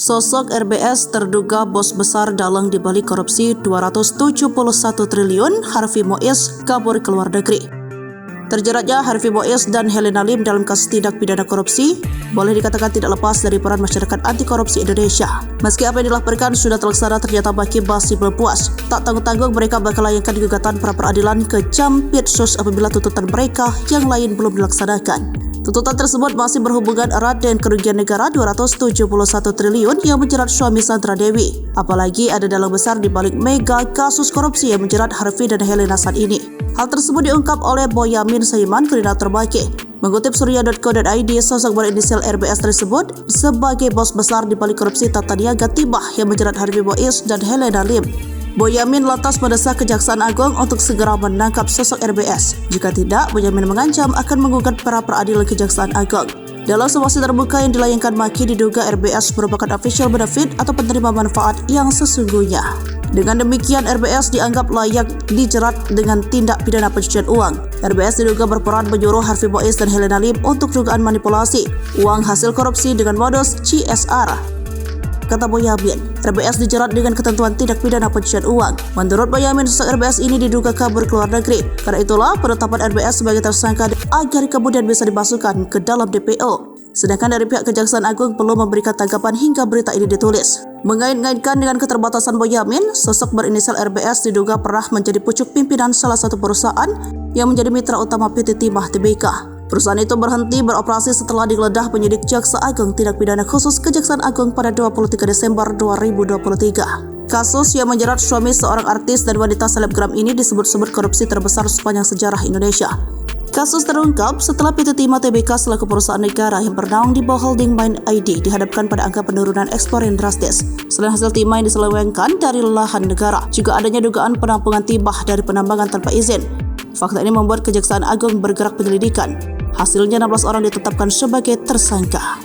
Sosok RBS terduga bos besar dalang dibalik korupsi 271 triliun, Harvey Mois kabur ke luar negeri. Terjeratnya Harvey Mois dan Helena Lim dalam kasus tindak pidana korupsi boleh dikatakan tidak lepas dari peran masyarakat anti korupsi Indonesia. Meski apa yang dilaporkan sudah terlaksana, ternyata Baki masih belum puas. Tak tanggung-tanggung mereka bakal layangkan gugatan pra peradilan ke Jampitsus apabila tuntutan mereka yang lain belum dilaksanakan. Tuntutan tersebut masih berhubungan erat dengan kerugian negara 271 triliun yang menjerat suami Sandra Dewi. Apalagi ada dalang besar di balik mega kasus korupsi yang menjerat Harvey dan Helena saat ini. Hal tersebut diungkap oleh Boyamin Saiman, koordinator Baki. Mengutip surya.co.id, sosok berinisial RBS tersebut sebagai bos besar di balik korupsi tata niaga timah yang menjerat Harvey Mois dan Helena Lim. Boyamin lantas mendesak Kejaksaan Agung untuk segera menangkap sosok RBS. Jika tidak, Boyamin mengancam akan menggugat pra peradilan Kejaksaan Agung. Dalam sebuah sidang terbuka yang dilayangkan Maki, diduga RBS merupakan official benefit atau penerima manfaat yang sesungguhnya. Dengan demikian, RBS dianggap layak dijerat dengan tindak pidana pencucian uang. RBS diduga berperan menyuruh Harvey Mois dan Helena Lim untuk dugaan manipulasi uang hasil korupsi dengan modus CSR. Kata Boyamin, RBS dijerat dengan ketentuan tindak pidana pencucian uang. Menurut Boyamin, sosok RBS ini diduga kabur ke luar negeri. Karena itulah penetapan RBS sebagai tersangka agar kemudian bisa dimasukkan ke dalam DPO. Sedangkan dari pihak Kejaksaan Agung belum memberikan tanggapan hingga berita ini ditulis. Mengait-ngaitkan dengan keterbatasan Boyamin, sosok berinisial RBS diduga pernah menjadi pucuk pimpinan salah satu perusahaan yang menjadi mitra utama PT Timah Tbk. Perusahaan itu berhenti beroperasi setelah digeledah penyidik Jaksa Agung Tindak Pidana Khusus Kejaksaan Agung pada 23 Desember 2023. Kasus yang menjerat suami seorang artis dan wanita selebgram ini disebut-sebut korupsi terbesar sepanjang sejarah Indonesia. Kasus terungkap setelah PT Timah Tbk selaku perusahaan negara yang bernaung di bawah holding Mind ID dihadapkan pada angka penurunan ekspor yang drastis. Selain hasil timah yang diselewengkan dari lahan negara, juga adanya dugaan penampungan timah dari penambangan tanpa izin. Fakta ini membuat Kejaksaan Agung bergerak penyelidikan. Hasilnya 16 orang ditetapkan sebagai tersangka.